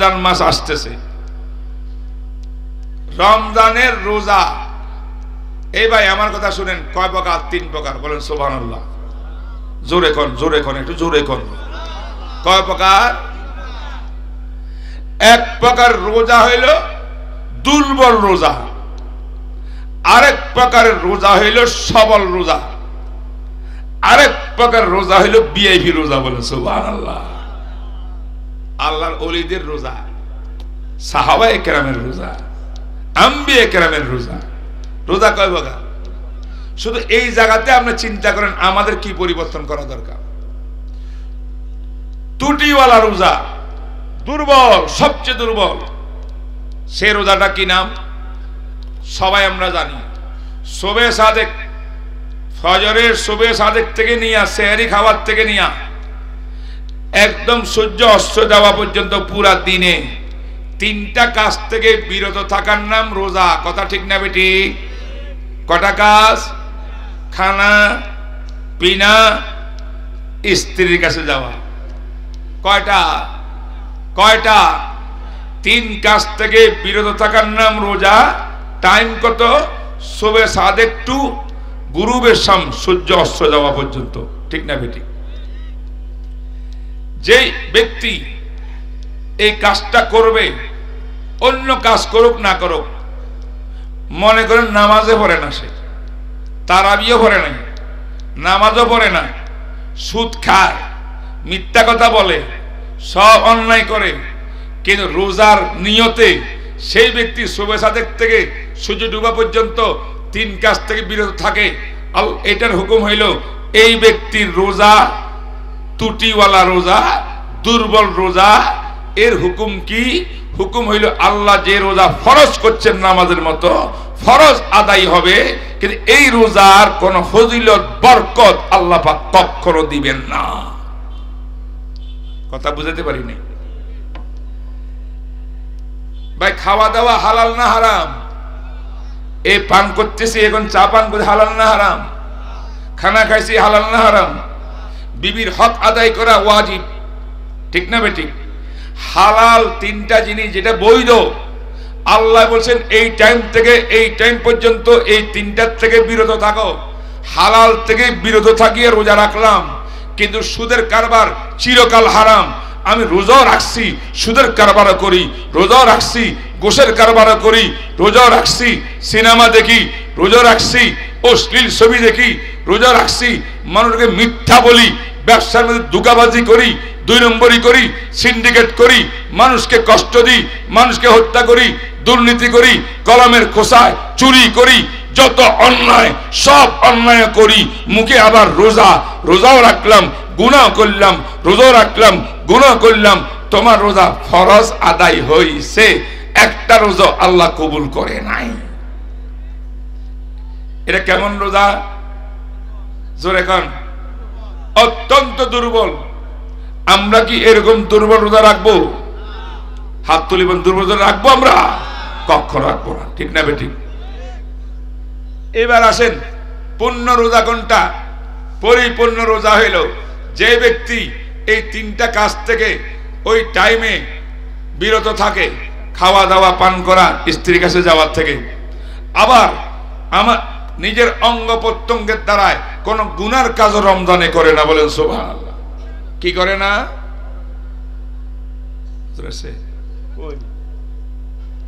রমজান মাস আসতেছে, রমজানের রোজা। এই ভাই আমার কথা শুনেন, কয় প্রকার? 3 প্রকার। বলেন সুবহানাল্লাহ। জোরে কোন, জোরে কোন, একটু জোরে কোন। কয় প্রকার? এক প্রকার রোজা হইল দুর্বল রোজা, আরেক প্রকারের রোজা হইল সবল রোজা, আরেক প্রকার রোজা হইল ভিআইপি রোজা। বলেন সুবহানাল্লাহ। আল্লাহর ওলিদের রোজা, সাহাবায়ে কেরামের রোজা, আম্বিয়ে কেরামের রোজা। রোজা কয় প্রকার? শুধু এই জায়গাতে আপনি চিন্তা করেন আমাদের কি পরিবর্তন করা দরকার। ত্রুটিওয়ালা রোজা, দুর্বল, সবচেয়ে দুর্বল। সে রোজাটা কি নাম? সবাই আমরা জানি। শোবে সাদেক, ফজরের শোবে সাদেক থেকে নিয়ে সেহরি খাবার থেকে নিয়ে একদম সূর্য অস্ত যাওয়া পর্যন্ত পুরা দিনে 3টা কাজ থেকে বিরত থাকার নাম রোজা। কথা ঠিক না বেটি? কটা কাজ? খানা পিনা, স্ত্রীর কাছে যাওয়া। কয়টা? কয়টা? 3 কাজ থেকে বিরত থাকার নাম রোজা। টাইম কত? শোবে সাদেক টু গুরুবের শাম, সূর্য অস্ত যাওয়া পর্যন্ত। ঠিক না বেটি? যে ব্যক্তি এই কাজটা করবে, অন্য কাজ করুক না করুক, মনে করেন নামাজে পড়ে না, সে তারাবিও পড়ে নাই, নামাজও পড়ে না, সুদ খায়, মিথ্যা কথা বলে, সব অন্যায় করে, কিন্তু রোজার নিয়তে সেই ব্যক্তি শোবে সাদেক থেকে সূর্য ডুবা পর্যন্ত 3 কাজ থেকে বিরত থাকে। এটার হুকুম হইল এই ব্যক্তির রোজা ত্রুটিওয়ালা রোজা, দুর্বল রোজা। এর হুকুম কি? হুকুম হইল আল্লাহ যে রোজা ফরজ করছেন নামাজের মতো ফরজ আদায় হবে, কিন্তু এই রোজার কোন ফজিলত বরকত আল্লাহ পাক কখনো দিবেন না। কথা বুঝাতে পারিনি ভাই? খাওয়া দাওয়া হালাল না হারাম? এই পান করতেছি, এখন চা পান করে, হালাল না হারাম? খানা খাইছি, হালাল না হারাম? বিবির হক আদায় করা ওয়াজিব। ঠিক না বেঠিক? হালাল 3টা জিনিস যেটা বৈধ, আল্লাহ বলছেন এই টাইম থেকে এই টাইম পর্যন্ত এই 3টার থেকে বিরত থাকো। হালাল থেকে বিরত থাকিয়ে রোজা রাখলাম, কিন্তু সুদের কারবার চিরকাল হারাম। আমি রোজাও রাখছি, সুদের কারবারও করি, রোজাও রাখছি, গোশের কারবারও করি, রোজাও রাখছি, সিনেমা দেখি, রোজা রাখছি, অশ্লীল ছবি দেখি, রোজা রাখছি, মানুষকে মিথ্যা বলি, ব্যবসার মধ্যে ধোঁকাবাজি করি, 2 নম্বরই করি, সিন্ডিকেট করি, মানুষকে কষ্ট দিই, মানুষকে হত্যা করি, দুর্নীতি করি, কলমের খোসায় চুরি করি, যত অন্যায় সব অন্যায় করি, মুখে আবার রোজা, রোজাও রাখলাম, গুনাহ করলাম, রোজাও রাখলাম, গুনাহ করলাম। তোমার রোজা ফরজ আদায় হইছে, একটা রোজা আল্লাহ কবুল করে নাই। এটা কেমন রোজা? জোরে কান। অত্যন্ত দুর্বল। আমরা কি এরকম দুর্বল রোজা রাখবো? হাত তুলিবেন। দুর্বল রোজা রাখবো আমরা? কখনো রাখবো না। ঠিক না বেঠিক? এবার আসেন পূর্ণ রোজা কোনটা? পরিপূর্ণ রোজা হইল যে ব্যক্তি এই 3টা কাজ থেকে ওই টাইমে বিরত থাকে, খাওয়া দাওয়া, পান করা, স্ত্রীর কাছে যাওয়ার থেকে, আবার আমার নিজের অঙ্গ প্রত্যঙ্গের দ্বারায় কোন গুনার কাজ রমজানে করে না। বলেন সুবহানাল্লাহ। কি করে না?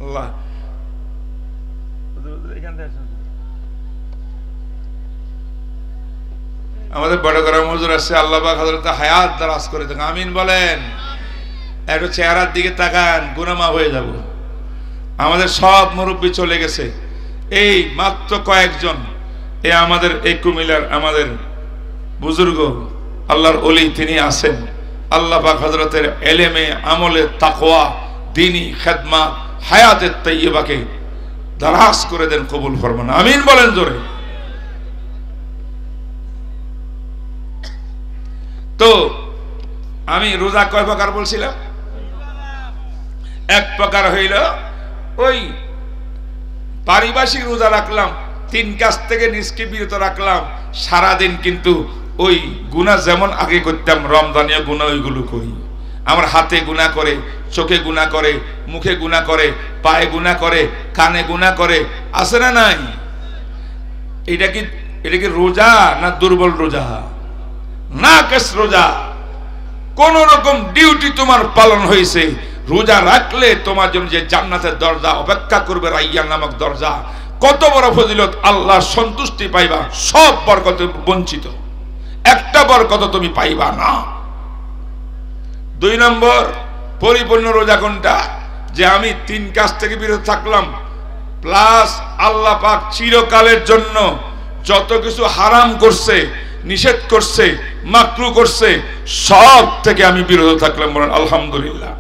আল্লাহ আমাদের বড় করা মজুর আছে, আল্লাহ পাক হযরত হায়াত দারাজ করে দেন। আমিন বলেন। একটু চেহারার দিকে তাকান, গুনাহ মাফ হয়ে যাব। আমাদের সব মুরব্বী চলে গেছে, এই মাত্র কয়েকজন এই আমাদের এই কুমিল্লার আমাদের বুজুর্গ আল্লাহর ওলি তিনি আছেন। আল্লাহ পাক হযরতের ইলমে, আমলে, তাকওয়া, দ্বীনি খেদমত, হায়াতের তাইয়্যিবাকে দারাজ করে দেন, কবুল ফরমান। আমিন বলেন জোরে। তো আমি রোজা কয় প্রকার বলছিলাম? এক প্রকার হইল ওই পারিভাষিক রোজা রাখলাম, 3 কাজ থেকে নিজকে বিরত রাখলাম, সারাদিন কিন্তু ওই গুনাহ যেমন আগে করতাম রমজানীয় গুনাহ ওইগুলো করি। আমার হাতে গুনাহ করে, চোখে গুনাহ করে, মুখে গুনাহ করে, পায়ে গুনাহ করে, কানে গুনাহ করে, আছে না নাই? এটা কি রোজা না দুর্বল রোজা? না কেস রোজা। কোন রকম ডিউটি তোমার পালন হয়েছে, রোজা রাখলে তোমার জন্য যে জান্নাতের দরজা অপেক্ষা করবে, রাইয়ান নামক দরজা, কত বড় ফজিলত, আল্লাহর সন্তুষ্টি পাইবা, সব বরকত বঞ্চিত, একটা বরকত তুমি পাইবা না। 2 নম্বর পরিপূর্ণ রোজা কোনটা? যে আমি 3 কাজ থেকে বিরত থাকলাম, প্লাস আল্লাহ পাক চিরকালের জন্য যত কিছু হারাম করছে, নিষেধ করছে, মাকরু করছে, সব থেকে আমি বিরত থাকলাম। বলেন আলহামদুলিল্লাহ।